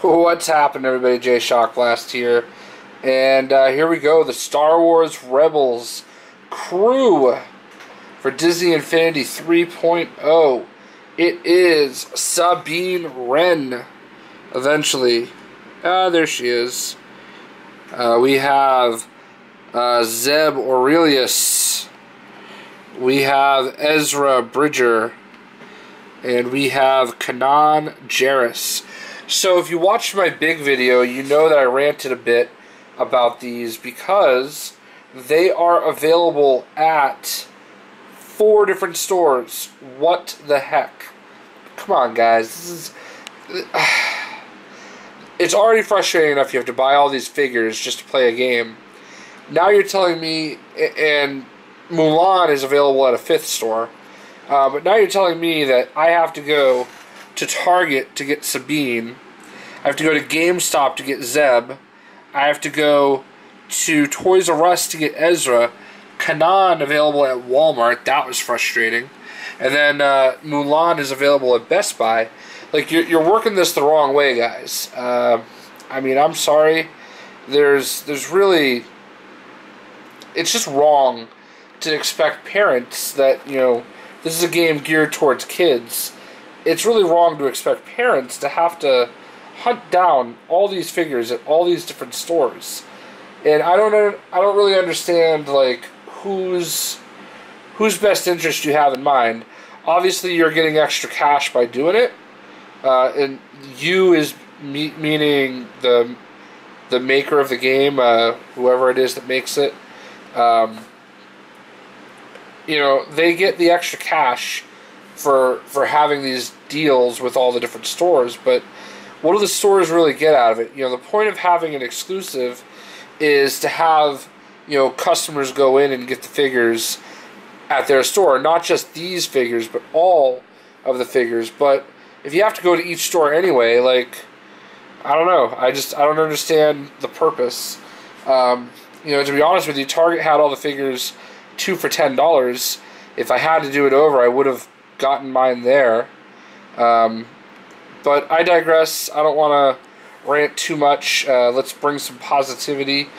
What's happening, everybody? Jay Shockblast here. And here we go. The Star Wars Rebels crew for Disney Infinity 3.0. It is Sabine Wren. Eventually. There she is. We have Zeb Aurelius. We have Ezra Bridger. And we have Kanaan Jarrus. So if you watched my big video, you know that I ranted a bit about these because they are available at 4 different stores. What the heck? Come on, guys. This is... It's already frustrating enough you have to buy all these figures just to play a game. Now you're telling me... And Mulan is available at a 5th store. But now you're telling me that I have to go to Target to get Sabine. I have to go to Gamestop to get Zeb. I have to go to ToysRUs to get Ezra. Kanaan available at Walmart. That was frustrating. And then Mulan is available at Best Buy. Like, you're working this the wrong way, guys. I mean, I'm sorry. There's really... It's just wrong to expect parents that, you know, this is a game geared towards kids. It's really wrong to expect parents to have to hunt down all these figures at all these different stores. And I don't really understand, like, whose best interest you have in mind. Obviously, you're getting extra cash by doing it. And you is meaning the maker of the game, whoever it is that makes it. You know, they get the extra cash for having these deals with all the different stores, but what do the stores really get out of it? You know, the point of having an exclusive is to have, you know, customers go in and get the figures at their store. Not just these figures, but all of the figures. But if you have to go to each store anyway, like, I don't know. I don't understand the purpose. You know, to be honest with you, Target had all the figures 2 for $10. If I had to do it over, I would have gotten mine there. But I digress. I don't want to rant too much. Let's bring some positivity.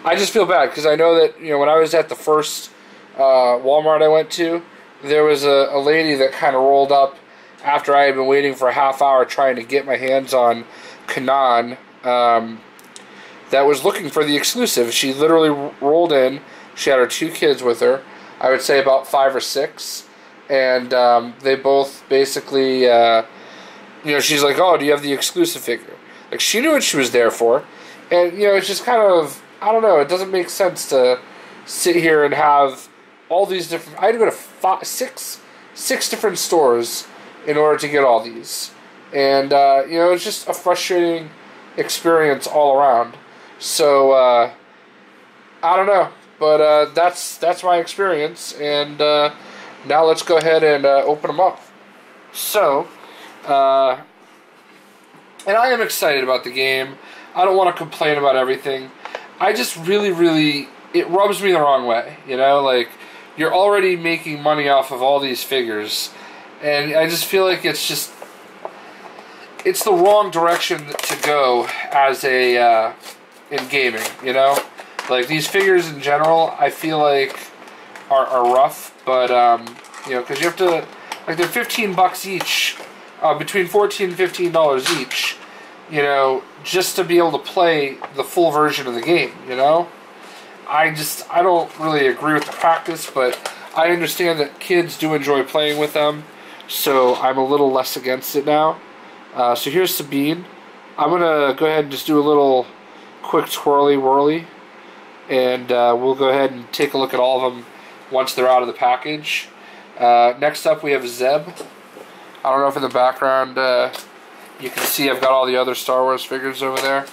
I just feel bad because I know that, you know, when I was at the first Walmart I went to, there was a lady that kind of rolled up after I had been waiting for a half hour trying to get my hands on Kanaan, that was looking for the exclusive. She literally rolled in. She had her 2 kids with her. I would say about 5 or 6. And they both basically... you know, she's like, oh, do you have the exclusive figure? Like, she knew what she was there for. And, you know, it's just kind of, I don't know, it doesn't make sense to sit here and have all these different... I had to go to 6 different stores in order to get all these. And, you know, it's just a frustrating experience all around. So, I don't know. But that's my experience. And now let's go ahead and open them up. So... and I am excited about the game. I don't want to complain about everything. I just really, it rubs me the wrong way, you know? Like, you're already making money off of all these figures, and I just feel like it's just... It's the wrong direction to go as a, in gaming, you know? Like, these figures in general, I feel like are rough, but, you know, because you have to... Like, they're $15 each... between $14 and $15 each, you know, just to be able to play the full version of the game, you know? I don't really agree with the practice, but I understand that kids do enjoy playing with them, so I'm a little less against it now. So here's Sabine. I'm going to go ahead and just do a little quick twirly-whirly, and we'll go ahead and take a look at all of them once they're out of the package. Next up we have Zeb. I don't know if in the background you can see I've got all the other Star Wars figures over there.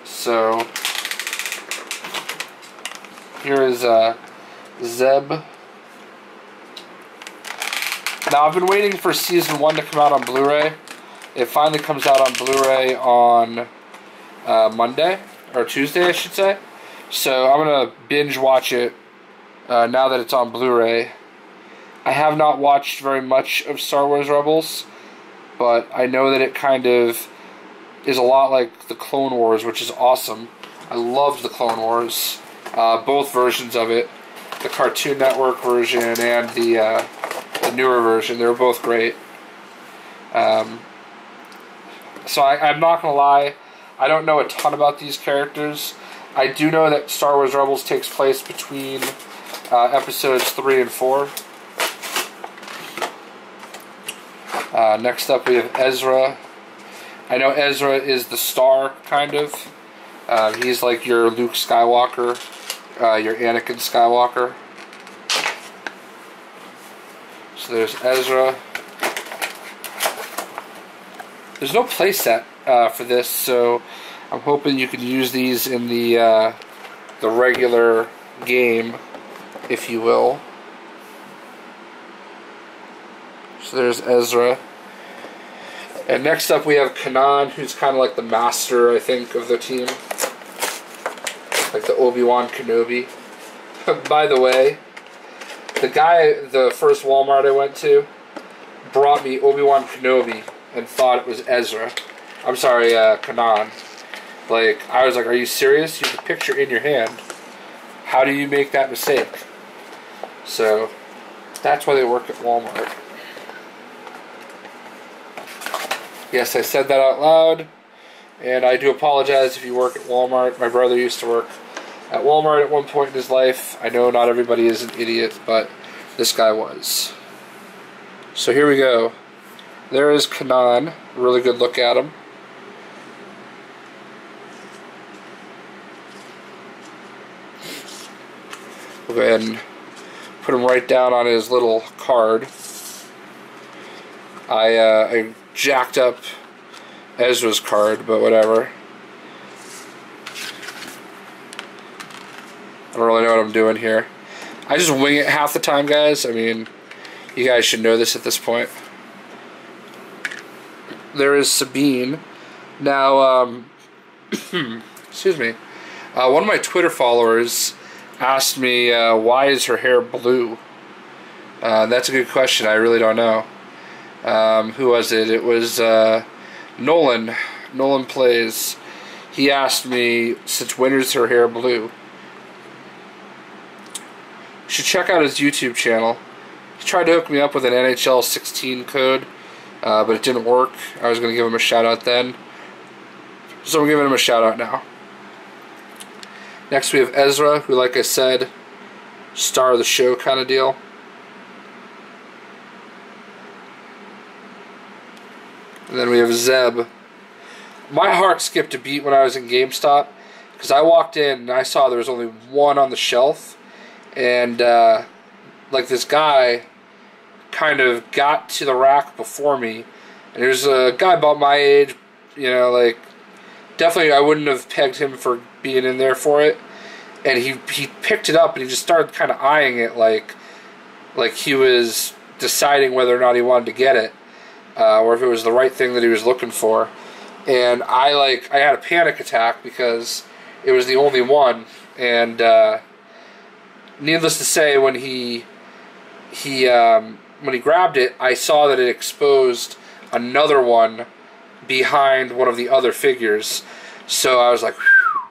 So, here is Zeb. Now, I've been waiting for Season 1 to come out on Blu-ray. It finally comes out on Blu-ray on Monday, or Tuesday, I should say. So, I'm going to binge watch it now that it's on Blu-ray. I have not watched very much of Star Wars Rebels, but I know that it kind of is a lot like the Clone Wars, which is awesome. I loved the Clone Wars, both versions of it, the Cartoon Network version and the newer version. They were both great. So I'm not going to lie, I don't know a ton about these characters. I do know that Star Wars Rebels takes place between episodes 3 and 4. Next up we have Ezra. I know Ezra is the star, kind of. He's like your Luke Skywalker, your Anakin Skywalker. So there's Ezra. There's no playset for this, so I'm hoping you can use these in the regular game, if you will. So there's Ezra. And next up we have Kanaan, who's kind of like the master, I think, of the team. Like the Obi-Wan Kenobi. By the way, the first Walmart I went to, brought me Obi-Wan Kenobi and thought it was Ezra. I'm sorry, Kanaan. Like, I was like, are you serious? You have the picture in your hand. How do you make that mistake? So, that's why they work at Walmart. Yes, I said that out loud, and I do apologize if you work at Walmart. My brother used to work at Walmart at one point in his life. I know not everybody is an idiot, but this guy was. So here we go. There is Kanaan. Really good look at him. We'll go ahead and put him right down on his little card. I jacked up Ezra's card, but whatever. I don't really know what I'm doing here. I just wing it half the time, guys. I mean, you guys should know this at this point. There is Sabine. Now, excuse me. One of my Twitter followers asked me, why is her hair blue? That's a good question. I really don't know. Who was it? It was Nolan. Nolan Plays. He asked me, since when is her hair blue? You should check out his YouTube channel. He tried to hook me up with an NHL 16 code, but it didn't work. I was going to give him a shout out then. So I'm giving him a shout out now. Next we have Ezra, who, like I said, star of the show kind of deal. And then we have Zeb. My heart skipped a beat when I was in GameStop, because I walked in and I saw there was only one on the shelf, and like this guy kind of got to the rack before me, and there's a guy about my age, you know, like, definitely I wouldn't have pegged him for being in there for it, and he picked it up and he just started kind of eyeing it like he was deciding whether or not he wanted to get it. Or if it was the right thing that he was looking for. And I had a panic attack because it was the only one. And needless to say, when he grabbed it, I saw that it exposed another one behind one of the other figures. So I was like, whew.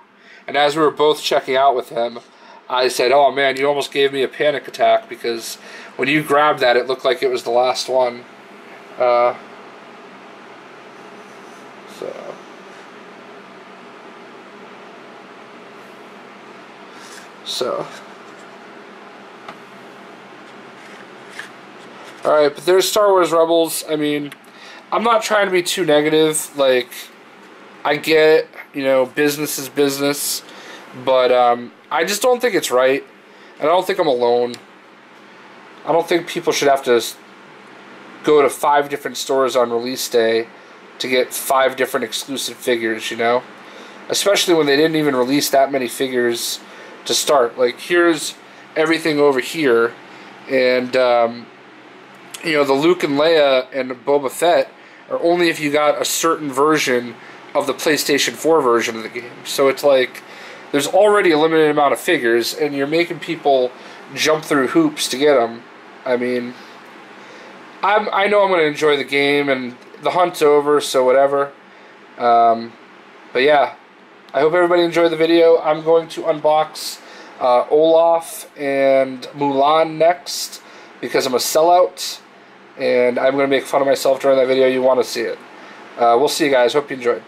And as we were both checking out with him, I said, oh man, you almost gave me a panic attack, because when you grabbed that, it looked like it was the last one. So. Alright, but there's Star Wars Rebels. I mean, I'm not trying to be too negative. Like, I get, you know, business is business. But, I just don't think it's right. And I don't think I'm alone. I don't think people should have to go to 5 different stores on release day to get 5 different exclusive figures, you know? Especially when they didn't even release that many figures to start. Like, here's everything over here, and you know, the Luke and Leia and Boba Fett are only if you got a certain version of the PlayStation 4 version of the game. So it's like, there's already a limited amount of figures, and you're making people jump through hoops to get them. I mean, I know I'm going to enjoy the game, and the hunt's over, so whatever. But yeah, I hope everybody enjoyed the video. I'm going to unbox Olaf and Mulan next because I'm a sellout, and I'm going to make fun of myself during that video. You want to see it. We'll see you guys. Hope you enjoyed.